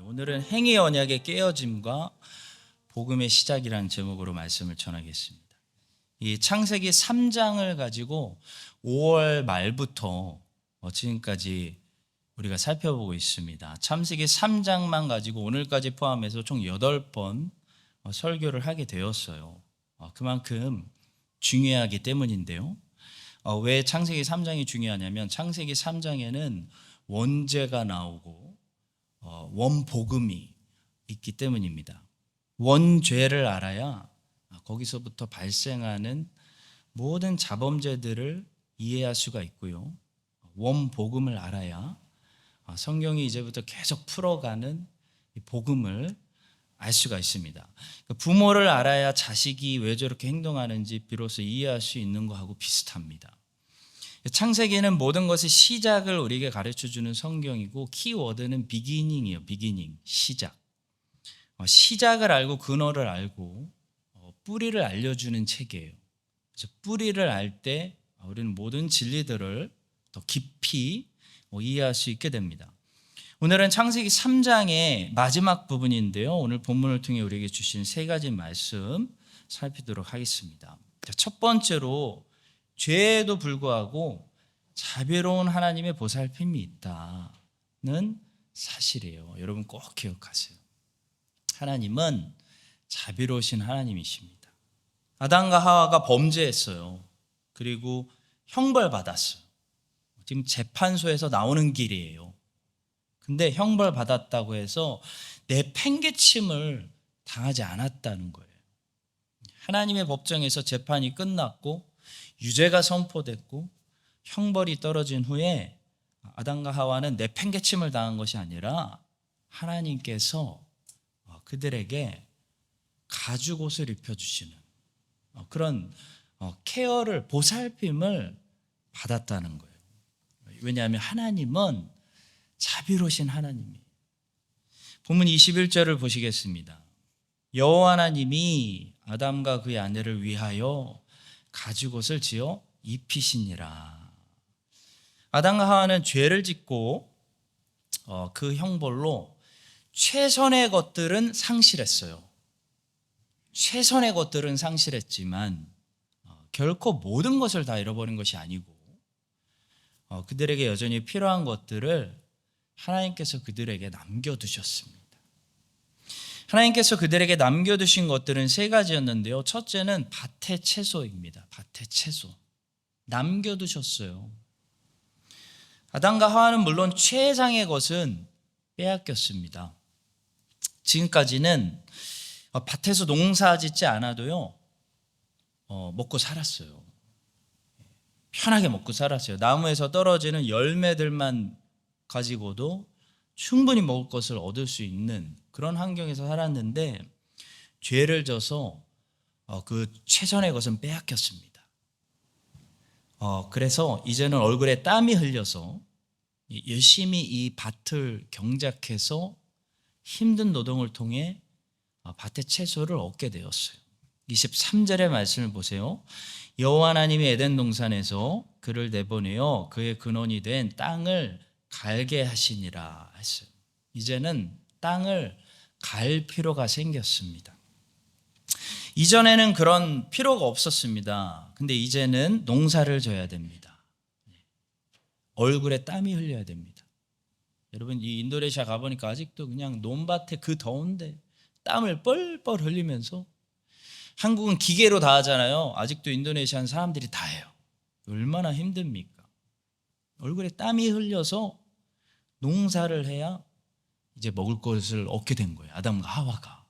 오늘은 행위 언약의 깨어짐과 복음의 시작이라는 제목으로 말씀을 전하겠습니다. 이 창세기 3장을 가지고 5월 말부터 지금까지 우리가 살펴보고 있습니다. 창세기 3장만 가지고 오늘까지 포함해서 총 8번 설교를 하게 되었어요. 그만큼 중요하기 때문인데요. 왜 창세기 3장이 중요하냐면 창세기 3장에는 원죄가 나오고 원복음이 있기 때문입니다. 원죄를 알아야 거기서부터 발생하는 모든 자범죄들을 이해할 수가 있고요. 원복음을 알아야 성경이 이제부터 계속 풀어가는 복음을 알 수가 있습니다. 부모를 알아야 자식이 왜 저렇게 행동하는지 비로소 이해할 수 있는 것하고 비슷합니다. 창세기는 모든 것의 시작을 우리에게 가르쳐주는 성경이고 키워드는 비기닝이에요. 비기닝, 시작. 시작을 알고 근원을 알고 뿌리를 알려주는 책이에요. 그래서 뿌리를 알 때 우리는 모든 진리들을 더 깊이 이해할 수 있게 됩니다. 오늘은 창세기 3장의 마지막 부분인데요. 오늘 본문을 통해 우리에게 주신 3가지 말씀 살피도록 하겠습니다. 첫 번째로 죄에도 불구하고 자비로운 하나님의 보살핌이 있다는 사실이에요. 여러분 꼭 기억하세요. 하나님은 자비로우신 하나님이십니다. 아담과 하와가 범죄했어요. 그리고 형벌받았어요. 지금 재판소에서 나오는 길이에요. 근데 형벌받았다고 해서 내팽개침을 당하지 않았다는 거예요. 하나님의 법정에서 재판이 끝났고 유죄가 선포됐고 형벌이 떨어진 후에 아담과 하와는 내팽개침을 당한 것이 아니라 하나님께서 그들에게 가죽옷을 입혀주시는 그런 케어를, 보살핌을 받았다는 거예요. 왜냐하면 하나님은 자비로우신 하나님이에요. 본문 21절을 보시겠습니다. 여호와 하나님이 아담과 그의 아내를 위하여 가죽옷을 지어 입히시니라. 아담과 하와는 죄를 짓고 그 형벌로 최선의 것들은 상실했어요. 최선의 것들은 상실했지만 결코 모든 것을 다 잃어버린 것이 아니고 그들에게 여전히 필요한 것들을 하나님께서 그들에게 남겨두셨습니다. 하나님께서 그들에게 남겨두신 것들은 3가지였는데요. 첫째는 밭의 채소입니다. 밭의 채소. 남겨두셨어요. 아담과 하와는 물론 최상의 것은 빼앗겼습니다. 지금까지는 밭에서 농사 짓지 않아도요, 먹고 살았어요. 편하게 먹고 살았어요. 나무에서 떨어지는 열매들만 가지고도 충분히 먹을 것을 얻을 수 있는 그런 환경에서 살았는데 죄를 져서 그 최선의 것은 빼앗겼습니다. 그래서 이제는 얼굴에 땀이 흘려서 열심히 이 밭을 경작해서 힘든 노동을 통해 밭의 채소를 얻게 되었어요. 23절의 말씀을 보세요. 여호와 하나님이 에덴 동산에서 그를 내보내어 그의 근원이 된 땅을 갈게 하시니라 했어요. 이제는 땅을 갈 필요가 생겼습니다. 이전에는 그런 필요가 없었습니다. 근데 이제는 농사를 져야 됩니다. 얼굴에 땀이 흘려야 됩니다. 여러분 이 인도네시아 가보니까 아직도 그냥 논밭에 그 더운데 땀을 뻘뻘 흘리면서, 한국은 기계로 다 하잖아요. 아직도 인도네시아는 사람들이 다 해요. 얼마나 힘듭니까? 얼굴에 땀이 흘려서 농사를 해야 이제 먹을 것을 얻게 된 거예요. 아담과 하와가.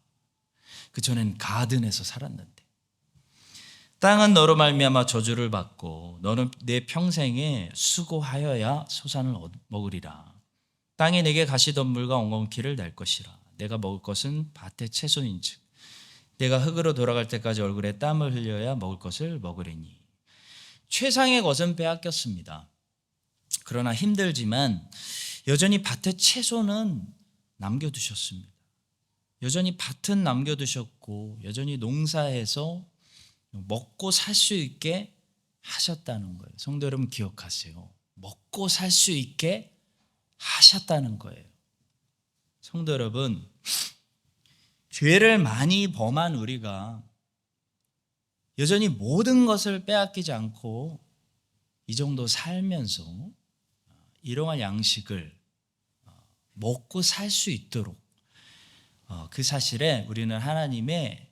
그전엔 가든에서 살았는데. 땅은 너로 말미암아 저주를 받고 너는 내 평생에 수고하여야 소산을 먹으리라. 땅이 내게 가시덤불과 엉겅퀴를 낼 것이라. 내가 먹을 것은 밭의 채소인즉 내가 흙으로 돌아갈 때까지 얼굴에 땀을 흘려야 먹을 것을 먹으리니. 최상의 것은 빼앗겼습니다. 그러나 힘들지만 여전히 밭의 채소는 남겨두셨습니다. 여전히 밭은 남겨두셨고 여전히 농사해서 먹고 살 수 있게 하셨다는 거예요. 성도 여러분 기억하세요. 먹고 살 수 있게 하셨다는 거예요. 성도 여러분, 죄를 많이 범한 우리가 여전히 모든 것을 빼앗기지 않고 이 정도 살면서 일용할 양식을 먹고 살 수 있도록 그 사실에 우리는 하나님의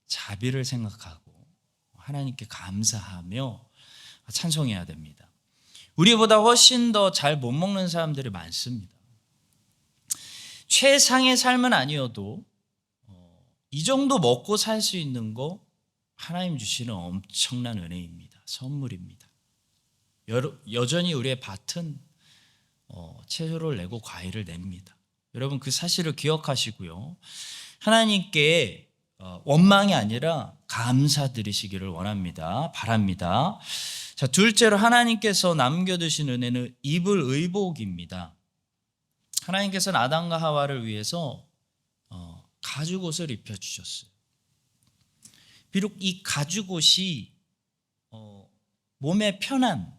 자비를 생각하고 하나님께 감사하며 찬송해야 됩니다. 우리보다 훨씬 더 잘 못 먹는 사람들이 많습니다. 최상의 삶은 아니어도 이 정도 먹고 살 수 있는 거 하나님 주시는 엄청난 은혜입니다. 선물입니다. 여전히 우리의 밭은 채소를 내고 과일을 냅니다. 여러분 그 사실을 기억하시고요. 하나님께 원망이 아니라 감사드리시기를 원합니다. 바랍니다. 자, 둘째로 하나님께서 남겨두신 은혜는 입을 의복입니다. 하나님께서는 아담과 하와를 위해서 가죽옷을 입혀주셨어요. 비록 이 가죽옷이 몸에 편한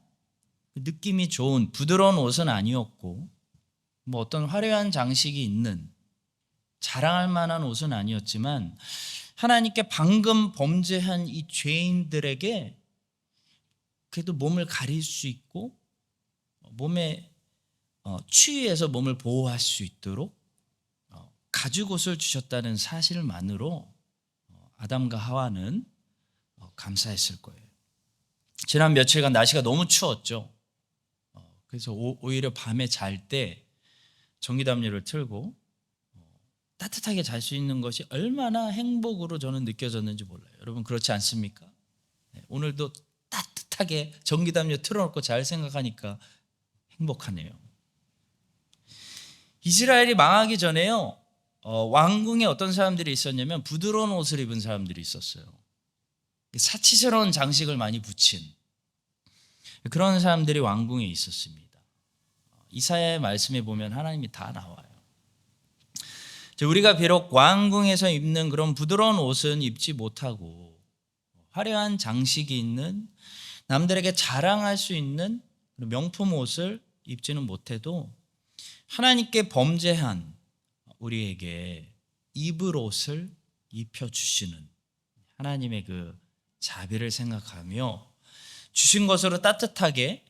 느낌이 좋은 부드러운 옷은 아니었고 어떤 화려한 장식이 있는 자랑할 만한 옷은 아니었지만 하나님께 방금 범죄한 이 죄인들에게 그래도 몸을 가릴 수 있고 몸에 추위에서 몸을 보호할 수 있도록 가죽옷을 주셨다는 사실만으로 아담과 하와는 감사했을 거예요. 지난 며칠간 날씨가 너무 추웠죠. 그래서 오히려 밤에 잘 때 전기담요를 틀고 따뜻하게 잘 수 있는 것이 얼마나 행복으로 저는 느껴졌는지 몰라요. 여러분 그렇지 않습니까? 오늘도 따뜻하게 전기담요 틀어놓고 잘 생각하니까 행복하네요. 이스라엘이 망하기 전에요. 왕궁에 어떤 사람들이 있었냐면 부드러운 옷을 입은 사람들이 있었어요. 사치스러운 장식을 많이 붙인 그런 사람들이 왕궁에 있었습니다. 이사야의 말씀에 보면 하나님이 다 나와요. 우리가 비록 왕궁에서 입는 그런 부드러운 옷은 입지 못하고 화려한 장식이 있는 남들에게 자랑할 수 있는 명품 옷을 입지는 못해도 하나님께 범죄한 우리에게 입을 옷을 입혀주시는 하나님의 그 자비를 생각하며 주신 것으로 따뜻하게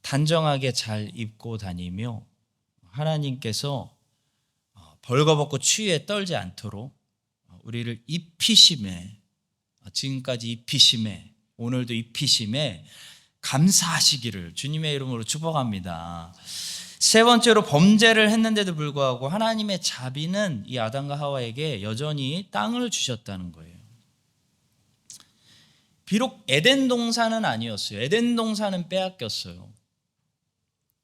단정하게 잘 입고 다니며 하나님께서 벌거벗고 추위에 떨지 않도록 우리를 입히심에 지금까지 입히심에 오늘도 입히심에 감사하시기를 주님의 이름으로 축복합니다. 세 번째로 범죄를 했는데도 불구하고 하나님의 자비는 이 아담과 하와에게 여전히 땅을 주셨다는 거예요. 비록 에덴 동산은 아니었어요. 에덴 동산은 빼앗겼어요.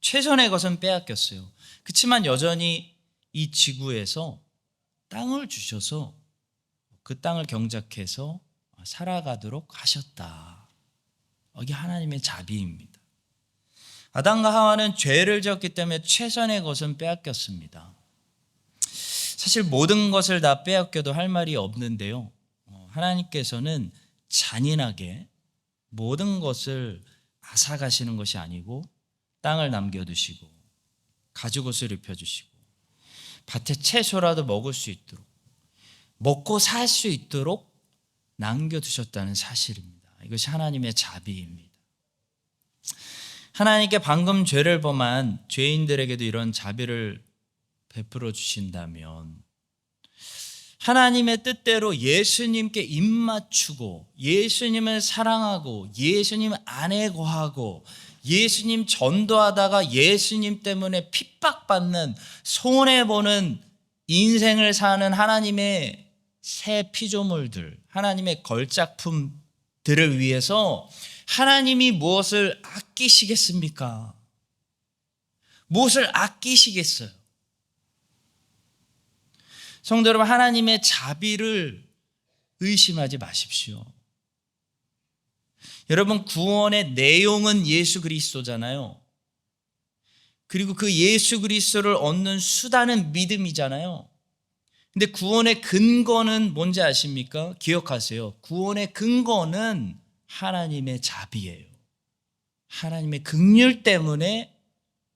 최선의 것은 빼앗겼어요. 그렇지만 여전히 이 지구에서 땅을 주셔서 그 땅을 경작해서 살아가도록 하셨다. 이게 하나님의 자비입니다. 아담과 하와는 죄를 지었기 때문에 최선의 것은 빼앗겼습니다. 사실 모든 것을 다 빼앗겨도 할 말이 없는데요. 하나님께서는 잔인하게 모든 것을 앗아가시는 것이 아니고 땅을 남겨두시고 가죽옷을 입혀주시고 밭에 채소라도 먹을 수 있도록 먹고 살 수 있도록 남겨두셨다는 사실입니다. 이것이 하나님의 자비입니다. 하나님께 방금 죄를 범한 죄인들에게도 이런 자비를 베풀어 주신다면 하나님의 뜻대로 예수님께 입맞추고 예수님을 사랑하고 예수님 안에 거하고 예수님 전도하다가 예수님 때문에 핍박받는 손해보는 인생을 사는 하나님의 새 피조물들, 하나님의 걸작품들을 위해서 하나님이 무엇을 아끼시겠습니까? 무엇을 아끼시겠어요? 성도 여러분, 하나님의 자비를 의심하지 마십시오. 여러분, 구원의 내용은 예수 그리스도잖아요. 그리고 그 예수 그리스도를 얻는 수단은 믿음이잖아요. 근데 구원의 근거는 뭔지 아십니까? 기억하세요. 구원의 근거는 하나님의 자비예요. 하나님의 긍휼 때문에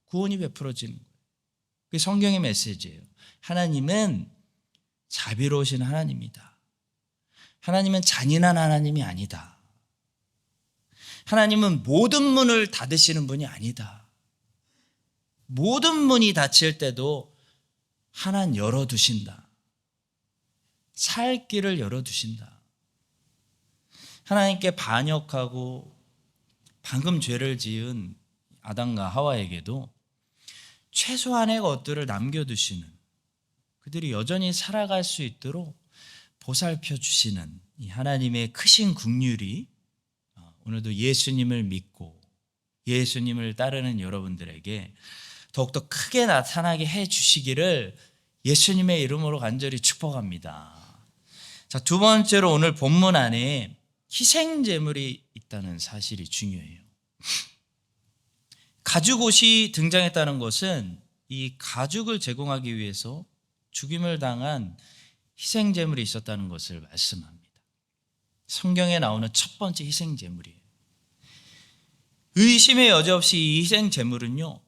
구원이 베풀어지는 거예요. 그게 성경의 메시지예요. 하나님은 자비로우신 하나님이다. 하나님은 잔인한 하나님이 아니다. 하나님은 모든 문을 닫으시는 분이 아니다. 모든 문이 닫힐 때도 하나는 열어두신다. 살 길을 열어두신다. 하나님께 반역하고 방금 죄를 지은 아담과 하와에게도 최소한의 것들을 남겨두시는, 그들이 여전히 살아갈 수 있도록 보살펴 주시는 이 하나님의 크신 긍휼이 오늘도 예수님을 믿고 예수님을 따르는 여러분들에게 더욱더 크게 나타나게 해 주시기를 예수님의 이름으로 간절히 축복합니다. 자, 두 번째로 오늘 본문 안에 희생제물이 있다는 사실이 중요해요. 가죽옷이 등장했다는 것은 이 가죽을 제공하기 위해서 죽임을 당한 희생제물이 있었다는 것을 말씀합니다. 성경에 나오는 첫 번째 희생제물이에요. 의심의 여지 없이 이 희생제물은요,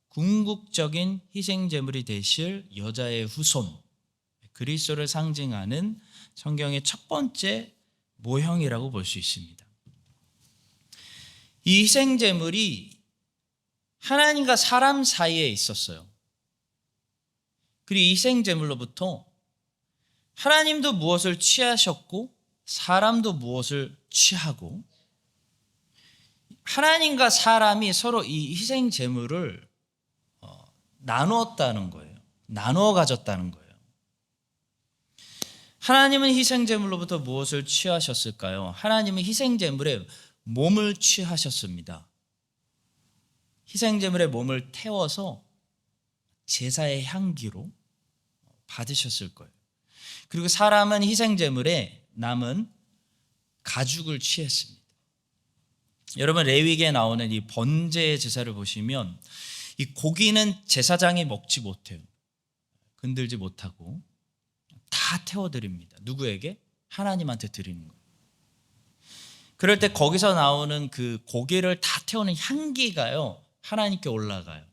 궁극적인 희생제물이 되실 여자의 후손, 그리스도를 상징하는 성경의 첫 번째 모형이라고 볼 수 있습니다. 이 희생제물이 하나님과 사람 사이에 있었어요. 그리고 이 희생제물로부터 하나님도 무엇을 취하셨고 사람도 무엇을 취하고 하나님과 사람이 서로 이 희생제물을 나누었다는 거예요. 나누어 가졌다는 거예요. 하나님은 희생제물로부터 무엇을 취하셨을까요? 하나님은 희생제물에 몸을 취하셨습니다. 희생제물의 몸을 태워서 제사의 향기로 받으셨을 거예요. 그리고 사람은 희생제물에 남은 가죽을 취했습니다. 여러분, 레위기에 나오는 이 번제 제사를 보시면 이 고기는 제사장이 먹지 못해요. 건들지 못하고 다 태워드립니다. 누구에게? 하나님한테 드리는 거예요. 그럴 때 거기서 나오는 그 고기를 다 태우는 향기가요, 하나님께 올라가요.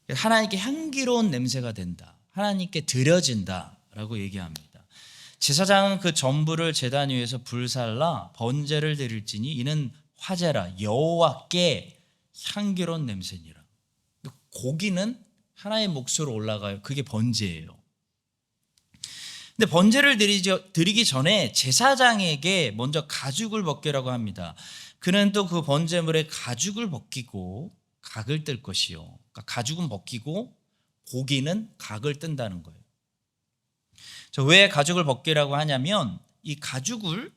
하나님께 향기로운 냄새가 된다. 하나님께 드려진다라고 얘기합니다. 제사장은 그 전부를 제단 위에서 불살라 번제를 드릴지니 이는 화제라 여호와께 향기로운 냄새니라. 고기는 하나님의 몫으로 올라가요. 그게 번제예요. 근데 번제를 드리기 전에 제사장에게 먼저 가죽을 벗기라고 합니다. 그는 또 그 번제물에 가죽을 벗기고 각을 뜰 것이요. 그러니까 가죽은 벗기고 고기는 각을 뜬다는 거예요. 왜 가죽을 벗기라고 하냐면 이 가죽을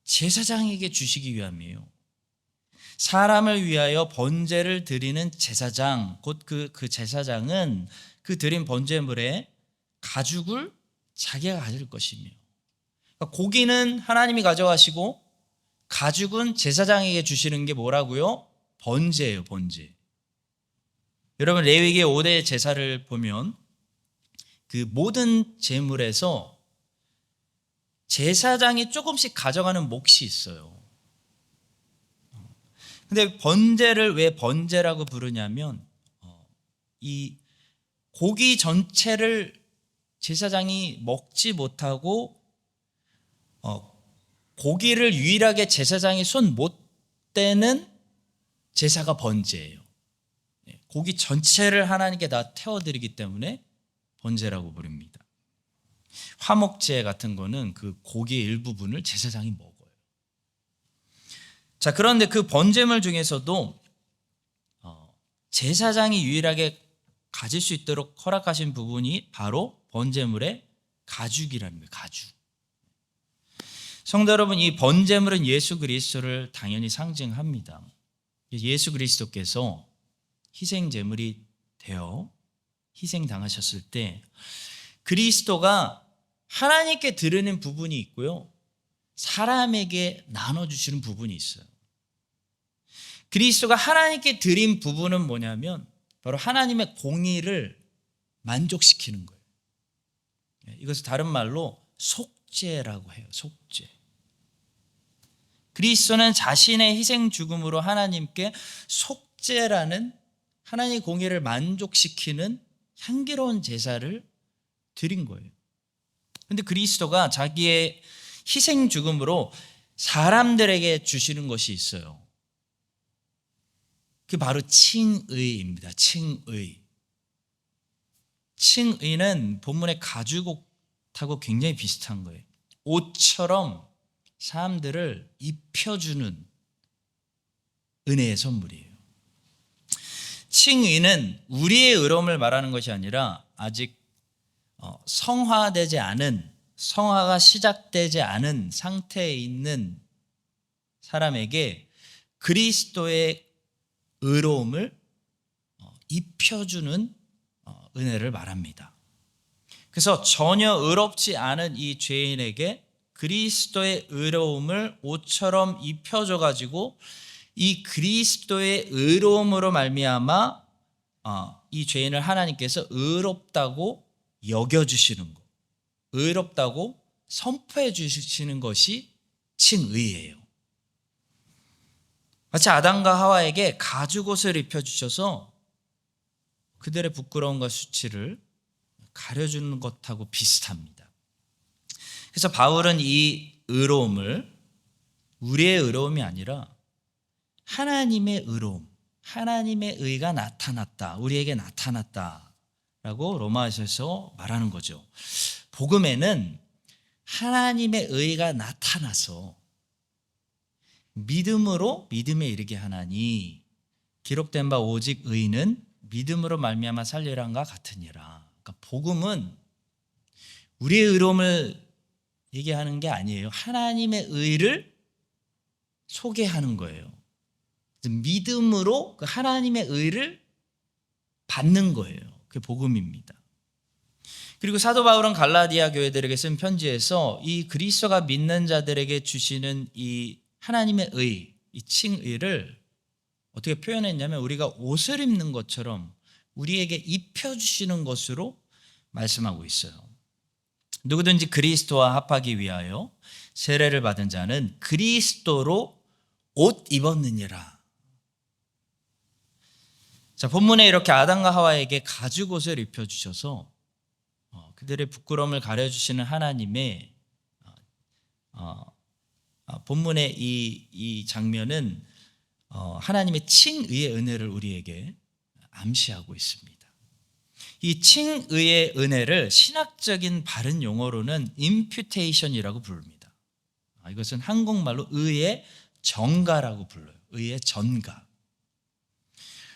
제사장에게 주시기 위함이에요. 사람을 위하여 번제를 드리는 제사장, 곧 그 제사장은 그 드린 번제물에 가죽을 자기가 가질 것이며, 그러니까 고기는 하나님이 가져가시고 가죽은 제사장에게 주시는 게 뭐라고요? 번제예요, 번제. 여러분, 레위기 5대 제사를 보면 그 모든 제물에서 제사장이 조금씩 가져가는 몫이 있어요. 근데 번제를 왜 번제라고 부르냐면 이 고기 전체를 제사장이 먹지 못하고 고기를 유일하게 제사장이 손 못 대는 제사가 번제예요. 고기 전체를 하나님께 다 태워드리기 때문에 번제라고 부릅니다. 화목제 같은 거는 그 고기의 일부분을 제사장이 먹어요. 자, 그런데 그 번제물 중에서도 제사장이 유일하게 가질 수 있도록 허락하신 부분이 바로 번제물의 가죽이라는 거예요. 가죽. 성도 여러분, 이 번제물은 예수 그리스도를 당연히 상징합니다. 예수 그리스도께서 희생제물이 되어 희생당하셨을 때 그리스도가 하나님께 드리는 부분이 있고요, 사람에게 나눠주시는 부분이 있어요. 그리스도가 하나님께 드린 부분은 뭐냐면 바로 하나님의 공의를 만족시키는 거예요. 이것을 다른 말로 속죄라고 해요. 속죄. 그리스도는 자신의 희생 죽음으로 하나님께 속죄라는 하나님의 공의를 만족시키는 향기로운 제사를 드린 거예요. 그런데 그리스도가 자기의 희생 죽음으로 사람들에게 주시는 것이 있어요. 그게 바로 칭의입니다. 칭의. 칭의는 본문의 가죽옷하고 굉장히 비슷한 거예요. 옷처럼 사람들을 입혀주는 은혜의 선물이에요. 칭의는 우리의 의로움을 말하는 것이 아니라 아직 성화되지 않은, 성화가 시작되지 않은 상태에 있는 사람에게 그리스도의 의로움을 입혀주는 은혜를 말합니다. 그래서 전혀 의롭지 않은 이 죄인에게 그리스도의 의로움을 옷처럼 입혀줘 가지고 이 그리스도의 의로움으로 말미암아 이 죄인을 하나님께서 의롭다고 여겨주시는 것, 의롭다고 선포해 주시는 것이 칭의예요. 마치 아담과 하와에게 가죽옷을 입혀주셔서 그들의 부끄러움과 수치를 가려주는 것하고 비슷합니다. 그래서 바울은 이 의로움을 우리의 의로움이 아니라 하나님의 의로움, 하나님의 의가 나타났다, 우리에게 나타났다라고 로마서에서 말하는 거죠. 복음에는 하나님의 의가 나타나서 믿음으로 믿음에 이르게 하나니 기록된 바 오직 의는 믿음으로 말미암아 살리란과 같으니라. 그러니까 복음은 우리의 의로움을 얘기하는 게 아니에요. 하나님의 의를 소개하는 거예요. 믿음으로 그 하나님의 의를 받는 거예요. 그게 복음입니다. 그리고 사도 바울은 갈라디아 교회들에게 쓴 편지에서 이 그리스도가 믿는 자들에게 주시는 이 하나님의 의, 이 칭의를 어떻게 표현했냐면 우리가 옷을 입는 것처럼 우리에게 입혀주시는 것으로 말씀하고 있어요. 누구든지 그리스도와 합하기 위하여 세례를 받은 자는 그리스도로 옷 입었느니라. 자, 본문에 이렇게 아담과 하와에게 가죽옷을 입혀주셔서 그들의 부끄러움을 가려주시는 하나님의 본문의 이 장면은 하나님의 칭의의 은혜를 우리에게 암시하고 있습니다. 이 칭의의 은혜를 신학적인 바른 용어로는 imputation이라고 부릅니다. 이것은 한국말로 의의 전가라고 불러요. 의의 전가.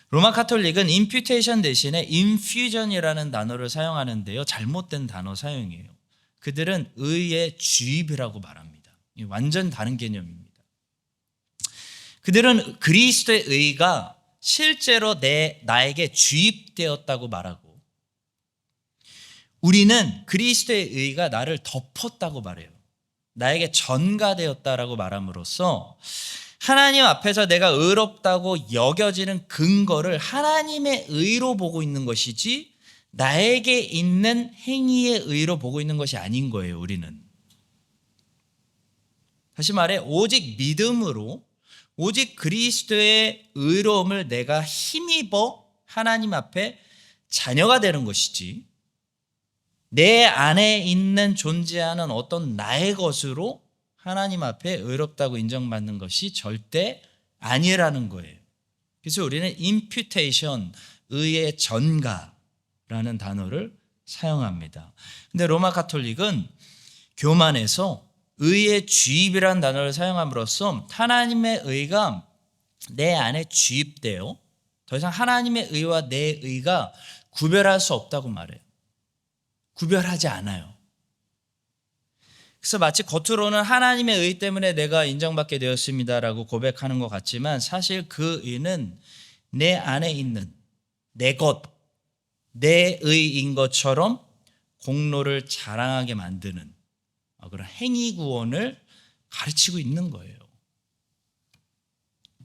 로마 카톨릭은 imputation 대신에 infusion이라는 단어를 사용하는데요. 잘못된 단어 사용이에요. 그들은 의의 주입이라고 말합니다. 완전 다른 개념입니다. 그들은 그리스도의 의가 실제로 나에게 주입되었다고 말하고 우리는 그리스도의 의가 나를 덮었다고 말해요. 나에게 전가되었다라고 말함으로써 하나님 앞에서 내가 의롭다고 여겨지는 근거를 하나님의 의로 보고 있는 것이지 나에게 있는 행위의 의로 보고 있는 것이 아닌 거예요. 우리는. 다시 말해 오직 믿음으로 오직 그리스도의 의로움을 내가 힘입어 하나님 앞에 자녀가 되는 것이지 내 안에 있는 존재하는 어떤 나의 것으로 하나님 앞에 의롭다고 인정받는 것이 절대 아니라는 거예요. 그래서 우리는 imputation, 의의 전가라는 단어를 사용합니다. 근데 로마 가톨릭은 교만해서 의의 주입이라는 단어를 사용함으로써 하나님의 의가 내 안에 주입되어 더 이상 하나님의 의와 내 의가 구별할 수 없다고 말해요. 구별하지 않아요. 그래서 마치 겉으로는 하나님의 의 때문에 내가 인정받게 되었습니다라고 고백하는 것 같지만 사실 그 의는 내 안에 있는 내 것, 내 의인 것처럼 공로를 자랑하게 만드는 그런 행위 구원을 가르치고 있는 거예요.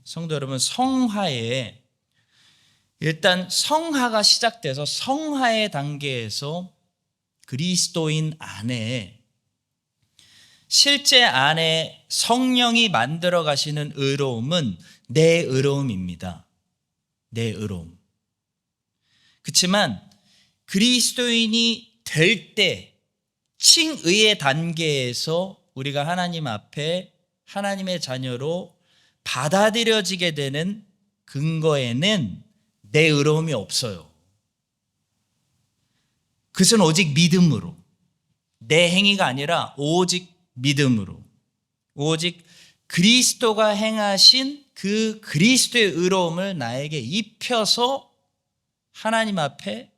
성도 여러분, 성화에 일단 성화가 시작돼서 성화의 단계에서 그리스도인 안에 실제 안에 성령이 만들어 가시는 의로움은 내 의로움입니다. 내 의로움. 그렇지만 그리스도인이 될 때 칭의의 단계에서 우리가 하나님 앞에 하나님의 자녀로 받아들여지게 되는 근거에는 내 의로움이 없어요. 그것은 오직 믿음으로, 내 행위가 아니라 오직 믿음으로, 오직 그리스도가 행하신 그 그리스도의 의로움을 나에게 입혀서 하나님 앞에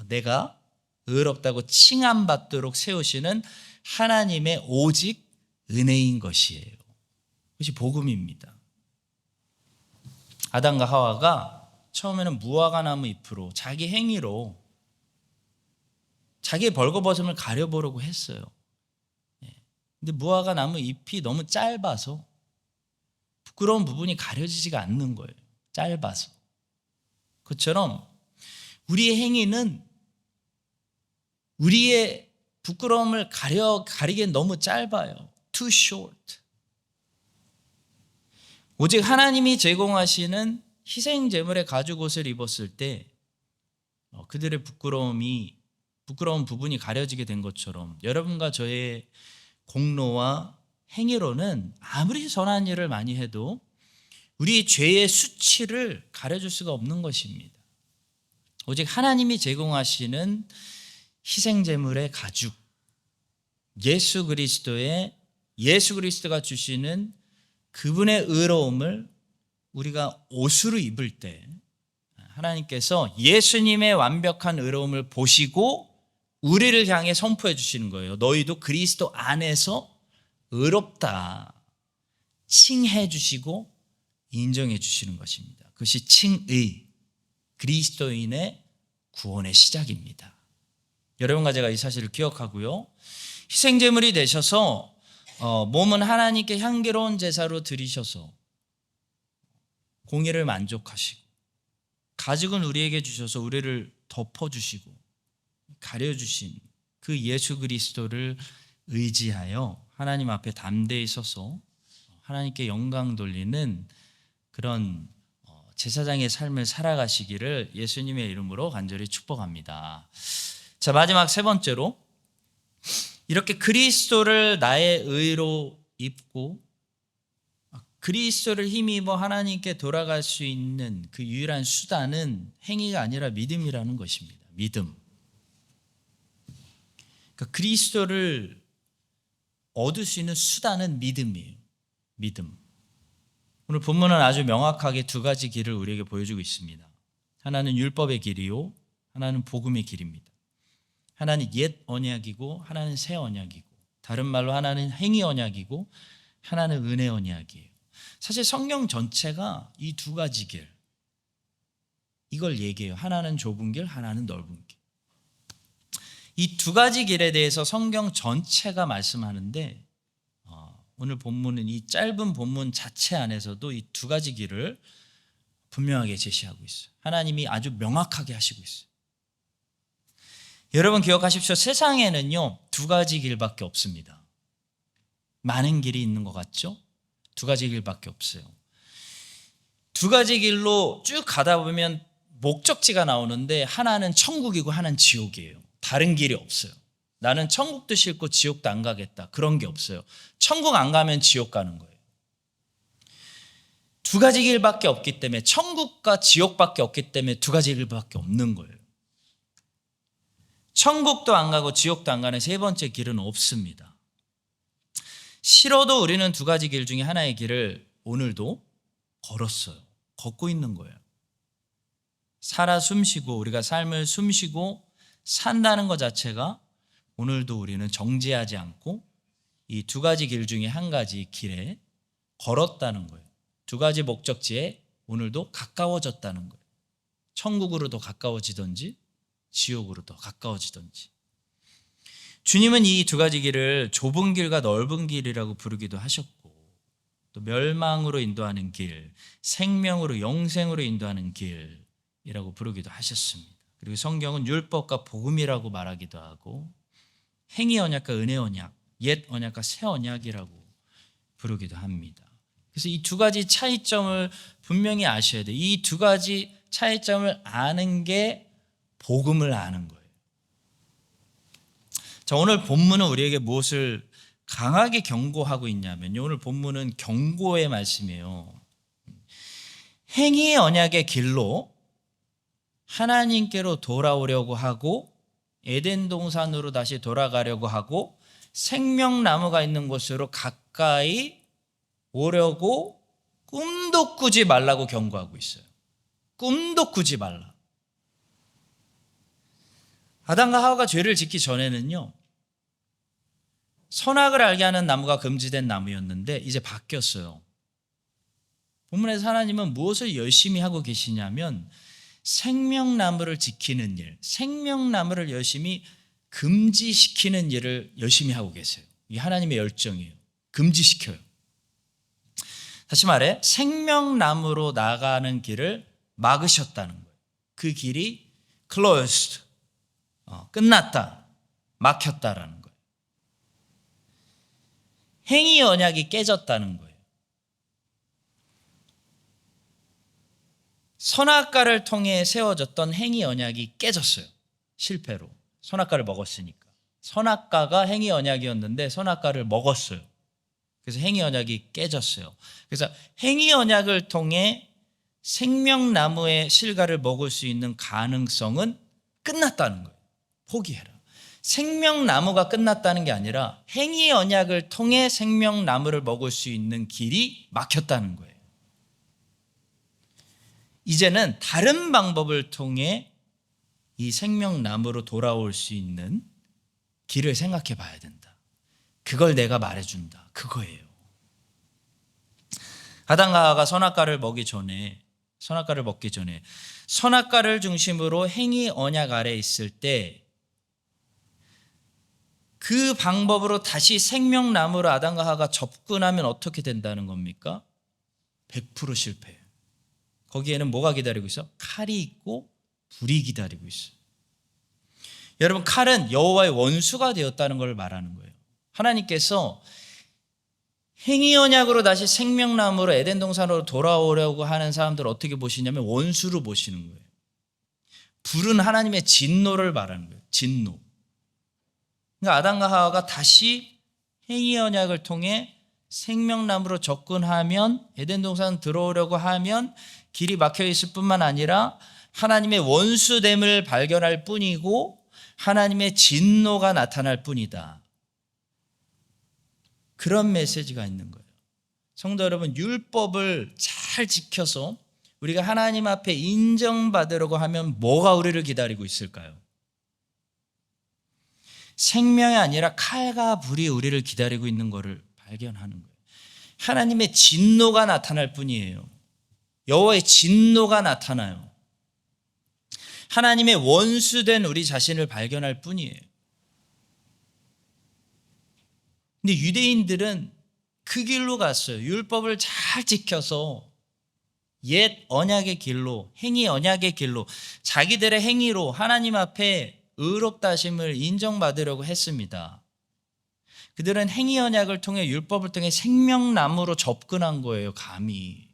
내가 의롭다고 칭함받도록 세우시는 하나님의 오직 은혜인 것이에요. 그것이 복음입니다. 아담과 하와가 처음에는 무화과 나무 잎으로 자기 행위로 자기의 벌거벗음을 가려보려고 했어요. 근데 무화과 나무 잎이 너무 짧아서 부끄러운 부분이 가려지지가 않는 거예요. 짧아서. 그처럼 우리의 행위는 우리의 부끄러움을 가리기엔 너무 짧아요. Too short. 오직 하나님이 제공하시는 희생 제물의 가죽 옷을 입었을 때 그들의 부끄러운 부분이 가려지게 된 것처럼 여러분과 저의 공로와 행위로는 아무리 선한 일을 많이 해도 우리 죄의 수치를 가려줄 수가 없는 것입니다. 오직 하나님이 제공하시는 희생 제물의 가죽, 예수 그리스도가 주시는 그분의 의로움을 우리가 옷으로 입을 때 하나님께서 예수님의 완벽한 의로움을 보시고 우리를 향해 선포해 주시는 거예요. 너희도 그리스도 안에서 의롭다 칭해 주시고 인정해 주시는 것입니다. 그것이 칭의, 그리스도인의 구원의 시작입니다. 여러분과 제가 이 사실을 기억하고요. 희생제물이 되셔서 몸은 하나님께 향기로운 제사로 드리셔서 공의를 만족하시고 가죽은 우리에게 주셔서 우리를 덮어주시고 가려주신 그 예수 그리스도를 의지하여 하나님 앞에 담대히 서서 하나님께 영광 돌리는 그런 제사장의 삶을 살아가시기를 예수님의 이름으로 간절히 축복합니다. 자, 마지막 세 번째로 이렇게 그리스도를 나의 의로 입고 그리스도를 힘입어 하나님께 돌아갈 수 있는 그 유일한 수단은 행위가 아니라 믿음이라는 것입니다. 믿음. 그러니까 그리스도를 얻을 수 있는 수단은 믿음이에요. 믿음. 오늘 본문은 아주 명확하게 두 가지 길을 우리에게 보여주고 있습니다. 하나는 율법의 길이요, 하나는 복음의 길입니다. 하나는 옛 언약이고 하나는 새 언약이고, 다른 말로 하나는 행위 언약이고 하나는 은혜 언약이에요. 사실 성경 전체가 이 두 가지 길, 이걸 얘기해요. 하나는 좁은 길, 하나는 넓은 길. 이 두 가지 길에 대해서 성경 전체가 말씀하는데 오늘 본문은 이 짧은 본문 자체 안에서도 이 두 가지 길을 분명하게 제시하고 있어요. 하나님이 아주 명확하게 하시고 있어요. 여러분 기억하십시오. 세상에는요 두 가지 길밖에 없습니다. 많은 길이 있는 것 같죠? 두 가지 길밖에 없어요. 두 가지 길로 쭉 가다 보면 목적지가 나오는데 하나는 천국이고 하나는 지옥이에요. 다른 길이 없어요. 나는 천국도 싫고 지옥도 안 가겠다. 그런 게 없어요. 천국 안 가면 지옥 가는 거예요. 두 가지 길밖에 없기 때문에, 천국과 지옥밖에 없기 때문에 두 가지 길밖에 없는 거예요. 천국도 안 가고 지옥도 안 가는 세 번째 길은 없습니다. 싫어도 우리는 두 가지 길 중에 하나의 길을 오늘도 걸었어요. 걷고 있는 거예요. 살아 숨쉬고 우리가 삶을 숨쉬고 산다는 것 자체가 오늘도 우리는 정지하지 않고 이 두 가지 길 중에 한 가지 길에 걸었다는 거예요. 두 가지 목적지에 오늘도 가까워졌다는 거예요. 천국으로 더 가까워지든지 지옥으로 더 가까워지든지. 주님은 이 두 가지 길을 좁은 길과 넓은 길이라고 부르기도 하셨고, 또 멸망으로 인도하는 길, 생명으로 영생으로 인도하는 길, 부르기도 하셨습니다. 그리고 성경은 율법과 복음이라고 말하기도 하고 행위 언약과 은혜 언약, 옛 언약과 새 언약이라고 부르기도 합니다. 그래서 이 두 가지 차이점을 분명히 아셔야 돼요. 이 두 가지 차이점을 아는 게 복음을 아는 거예요. 자, 오늘 본문은 우리에게 무엇을 강하게 경고하고 있냐면요. 오늘 본문은 경고의 말씀이에요. 행위의 언약의 길로 하나님께로 돌아오려고 하고 에덴 동산으로 다시 돌아가려고 하고 생명나무가 있는 곳으로 가까이 오려고 꿈도 꾸지 말라고 경고하고 있어요. 꿈도 꾸지 말라. 아담과 하와가 죄를 짓기 전에는요, 선악을 알게 하는 나무가 금지된 나무였는데 이제 바뀌었어요. 본문에서 하나님은 무엇을 열심히 하고 계시냐면 생명나무를 지키는 일, 생명나무를 열심히 금지시키는 일을 열심히 하고 계세요. 이게 하나님의 열정이에요. 금지시켜요. 다시 말해 생명나무로 나가는 길을 막으셨다는 거예요. 그 길이 closed, 끝났다, 막혔다라는 거예요. 행위 언약이 깨졌다는 거예요. 선악과를 통해 세워졌던 행위 언약이 깨졌어요. 실패로. 선악과를 먹었으니까. 선악과가 행위 언약이었는데 선악과를 먹었어요. 그래서 행위 언약이 깨졌어요. 그래서 행위 언약을 통해 생명나무의 실과를 먹을 수 있는 가능성은 끝났다는 거예요. 포기해라. 생명나무가 끝났다는 게 아니라 행위 언약을 통해 생명나무를 먹을 수 있는 길이 막혔다는 거예요. 이제는 다른 방법을 통해 이 생명나무로 돌아올 수 있는 길을 생각해 봐야 된다. 그걸 내가 말해준다. 그거예요. 아담과 하와가 선악과를 먹기 전에 선악과를 중심으로 행위 언약 아래 있을 때 그 방법으로 다시 생명나무로 아담과 하와가 접근하면 어떻게 된다는 겁니까? 100% 실패해요. 거기에는 뭐가 기다리고 있어? 칼이 있고 불이 기다리고 있어요. 여러분, 칼은 여호와의 원수가 되었다는 걸 말하는 거예요. 하나님께서 행위 언약으로 다시 생명나무로 에덴 동산으로 돌아오려고 하는 사람들을 어떻게 보시냐면 원수로 보시는 거예요. 불은 하나님의 진노를 말하는 거예요. 진노. 그러니까 아담과 하와가 다시 행위 언약을 통해 생명나무로 접근하면 에덴 동산 들어오려고 하면 길이 막혀 있을 뿐만 아니라 하나님의 원수됨을 발견할 뿐이고 하나님의 진노가 나타날 뿐이다. 그런 메시지가 있는 거예요. 성도 여러분, 율법을 잘 지켜서 우리가 하나님 앞에 인정받으려고 하면 뭐가 우리를 기다리고 있을까요? 생명이 아니라 칼과 불이 우리를 기다리고 있는 것을 발견하는 거예요. 하나님의 진노가 나타날 뿐이에요. 여호와의 진노가 나타나요. 하나님의 원수된 우리 자신을 발견할 뿐이에요. 근데 유대인들은 그 길로 갔어요. 율법을 잘 지켜서 옛 언약의 길로, 행위 언약의 길로, 자기들의 행위로 하나님 앞에 의롭다 하심을 인정받으려고 했습니다. 그들은 행위 언약을 통해 율법을 통해 생명나무로 접근한 거예요. 감히.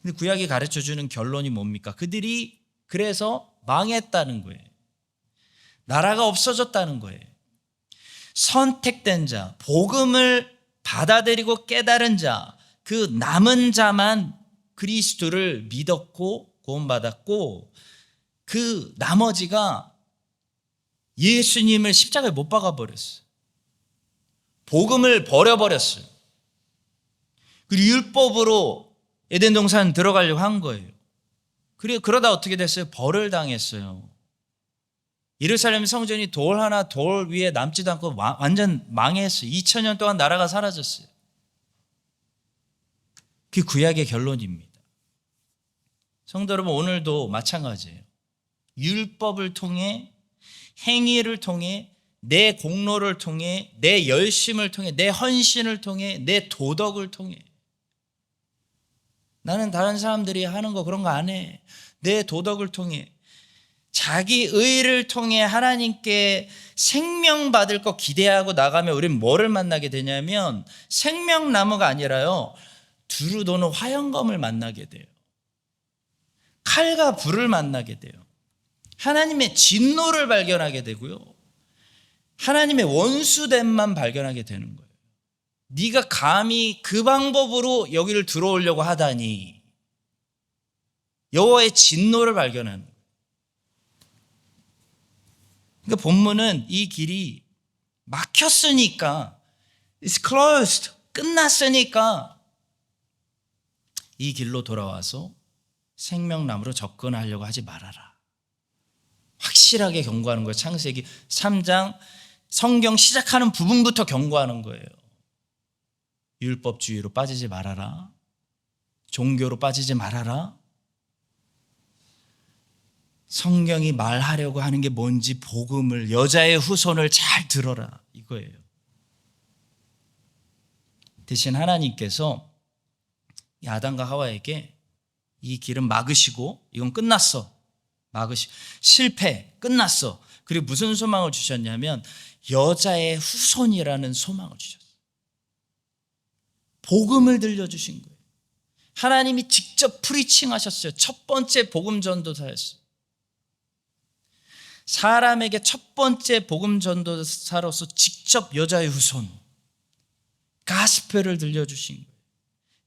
근데 구약이 가르쳐주는 결론이 뭡니까? 그들이 그래서 망했다는 거예요. 나라가 없어졌다는 거예요. 선택된 자, 복음을 받아들이고 깨달은 자, 그 남은 자만 그리스도를 믿었고 구원받았고 그 나머지가 예수님을 십자가에 못 박아버렸어요. 복음을 버려버렸어요. 그리고 율법으로 에덴 동산 들어가려고 한 거예요. 그러다 어떻게 됐어요? 벌을 당했어요. 예루살렘 성전이 돌 하나 돌 위에 남지도 않고 완전 망했어요. 2000년 동안 나라가 사라졌어요. 그게 구약의 결론입니다. 성도 여러분, 오늘도 마찬가지예요. 율법을 통해, 행위를 통해, 내 공로를 통해, 내 열심을 통해, 내 헌신을 통해, 내 도덕을 통해 나는 다른 사람들이 하는 거 그런 거 안 해. 내 도덕을 통해, 자기 의를 통해 하나님께 생명 받을 거 기대하고 나가면 우리는 뭐를 만나게 되냐면 생명나무가 아니라요, 두루 도는 화영검을 만나게 돼요. 칼과 불을 만나게 돼요. 하나님의 진노를 발견하게 되고요, 하나님의 원수됨만 발견하게 되는 거예요. 네가 감히 그 방법으로 여기를 들어오려고 하다니. 여호와의 진노를 발견하는 거예요. 그러니까 본문은 이 길이 막혔으니까, it's closed, 끝났으니까 이 길로 돌아와서 생명나무로 접근하려고 하지 말아라. 확실하게 경고하는 거예요. 창세기 3장 성경 시작하는 부분부터 경고하는 거예요. 율법주의로 빠지지 말아라. 종교로 빠지지 말아라. 성경이 말하려고 하는 게 뭔지 복음을, 여자의 후손을 잘 들어라, 이거예요. 대신 하나님께서 아담과 하와에게 이 길은 막으시고, 이건 끝났어, 실패, 끝났어. 그리고 무슨 소망을 주셨냐면 여자의 후손이라는 소망을 주셨어요. 복음을 들려주신 거예요. 하나님이 직접 프리칭 하셨어요. 첫 번째 복음 전도사였어요. 사람에게 첫 번째 복음 전도사로서 직접 여자의 후손, 가스펠을 들려주신 거예요.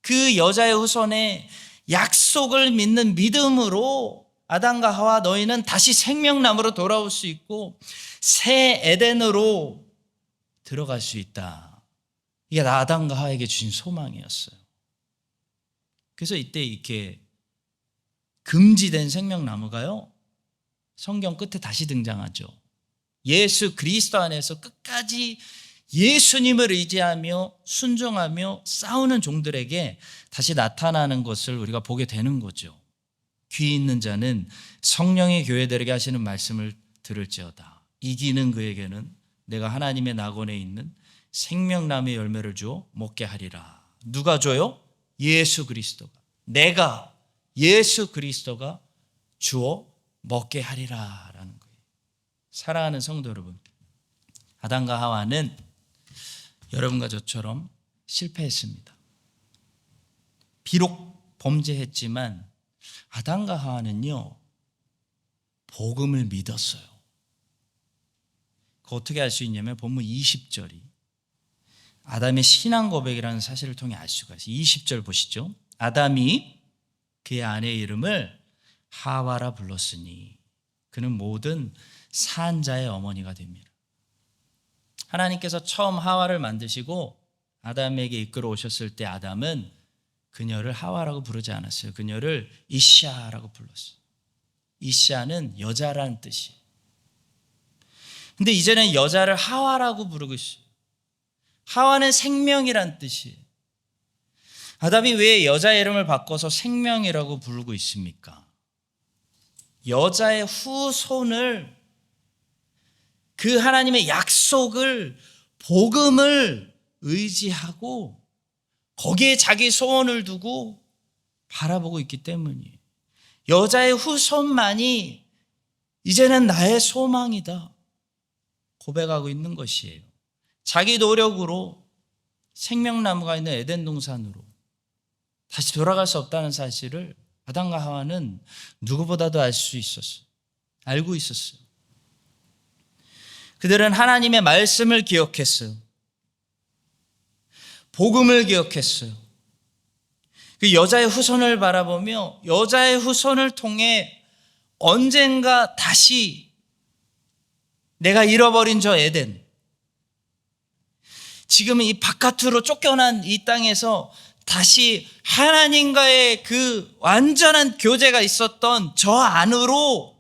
그 여자의 후손의 약속을 믿는 믿음으로 아담과 하와, 너희는 다시 생명나무로 돌아올 수 있고 새 에덴으로 들어갈 수 있다. 이게 아담과 하와에게 주신 소망이었어요. 그래서 이때 이렇게 금지된 생명나무가요, 성경 끝에 다시 등장하죠. 예수 그리스도 안에서 끝까지 예수님을 의지하며 순종하며 싸우는 종들에게 다시 나타나는 것을 우리가 보게 되는 거죠. 귀 있는 자는 성령의 교회들에게 하시는 말씀을 들을지어다. 이기는 그에게는 내가 하나님의 낙원에 있는 생명나무의 열매를 주어 먹게 하리라. 누가 줘요? 예수 그리스도가. 내가, 예수 그리스도가 주어 먹게 하리라 라는 거예요. 사랑하는 성도 여러분, 아담과 하와는 여러분과 저처럼 실패했습니다. 비록 범죄했지만 아담과 하와는요, 복음을 믿었어요. 그 어떻게 알 수 있냐면 본문 20절이 아담의 신앙 고백이라는 사실을 통해 알 수가 있어요. 20절 보시죠. 아담이 그의 아내의 이름을 하와라 불렀으니 그는 모든 산자의 어머니가 됩니다. 하나님께서 처음 하와를 만드시고 아담에게 이끌어 오셨을 때 아담은 그녀를 하와라고 부르지 않았어요. 그녀를 이샤라고 불렀어요. 이샤는 여자라는 뜻이에요. 근데 이제는 여자를 하와라고 부르고 있어요. 하와는 생명이란 뜻이에요. 아담이 왜 여자의 이름을 바꿔서 생명이라고 부르고 있습니까? 여자의 후손을, 그 하나님의 약속을, 복음을 의지하고 거기에 자기 소원을 두고 바라보고 있기 때문이에요. 여자의 후손만이 이제는 나의 소망이다 고백하고 있는 것이에요. 자기 노력으로 생명나무가 있는 에덴 동산으로 다시 돌아갈 수 없다는 사실을 아담과 하와는 누구보다도 알 수 있었어요. 알고 있었어요. 그들은 하나님의 말씀을 기억했어요. 복음을 기억했어요. 그 여자의 후손을 바라보며 여자의 후손을 통해 언젠가 다시 내가 잃어버린 저 에덴, 지금은 이 바깥으로 쫓겨난 이 땅에서 다시 하나님과의 그 완전한 교제가 있었던 저 안으로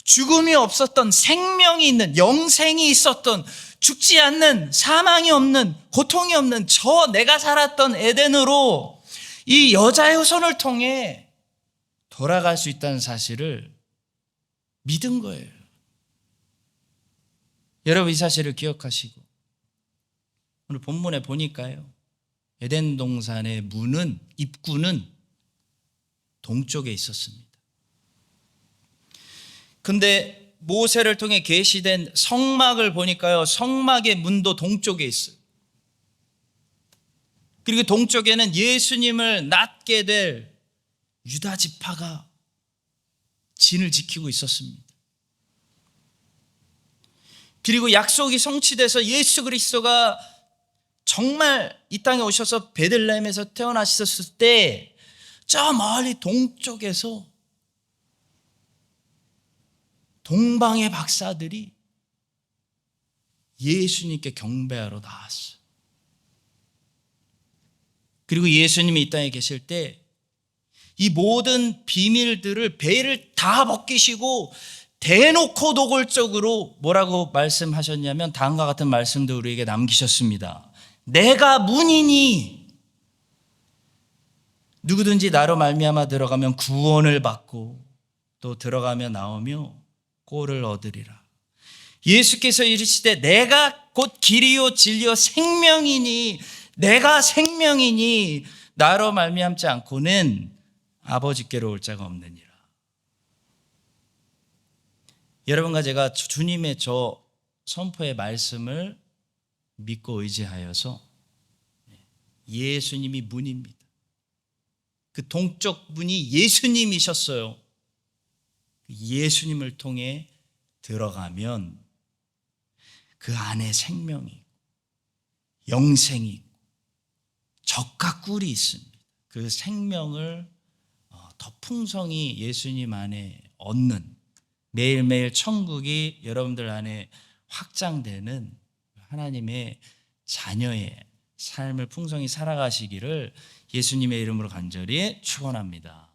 죽음이 없었던 생명이 있는, 영생이 있었던, 죽지 않는, 사망이 없는, 고통이 없는 저 내가 살았던 에덴으로 이 여자의 후손을 통해 돌아갈 수 있다는 사실을 믿은 거예요. 여러분 이 사실을 기억하시고 오늘 본문에 보니까요, 에덴 동산의 문은, 입구는 동쪽에 있었습니다. 근데 모세를 통해 계시된 성막을 보니까요, 성막의 문도 동쪽에 있어요. 그리고 동쪽에는 예수님을 낳게 될 유다 지파가 진을 지키고 있었습니다. 그리고 약속이 성취돼서 예수 그리스도가 정말 이 땅에 오셔서 베들레헴에서 태어나셨을 때 저 멀리 동쪽에서 동방의 박사들이 예수님께 경배하러 나왔어요. 그리고 예수님이 이 땅에 계실 때 이 모든 비밀들을 배를 다 벗기시고 대놓고 노골적으로 뭐라고 말씀하셨냐면 다음과 같은 말씀도 우리에게 남기셨습니다. 내가 문이니 누구든지 나로 말미암아 들어가면 구원을 받고 또 들어가며 나오며 꼴을 얻으리라. 예수께서 이르시되 내가 곧 길이요 진리요 생명이니, 내가 생명이니 나로 말미암지 않고는 아버지께로 올 자가 없느니라. 여러분과 제가 주님의 저 선포의 말씀을 믿고 의지하여서 예수님이 문입니다. 그 동쪽 문이 예수님이셨어요. 예수님을 통해 들어가면 그 안에 생명이 있고 영생이 있고 젖과 꿀이 있습니다. 그 생명을 더 풍성히 예수님 안에 얻는, 매일매일 천국이 여러분들 안에 확장되는 하나님의 자녀의 삶을 풍성히 살아가시기를 예수님의 이름으로 간절히 축원합니다.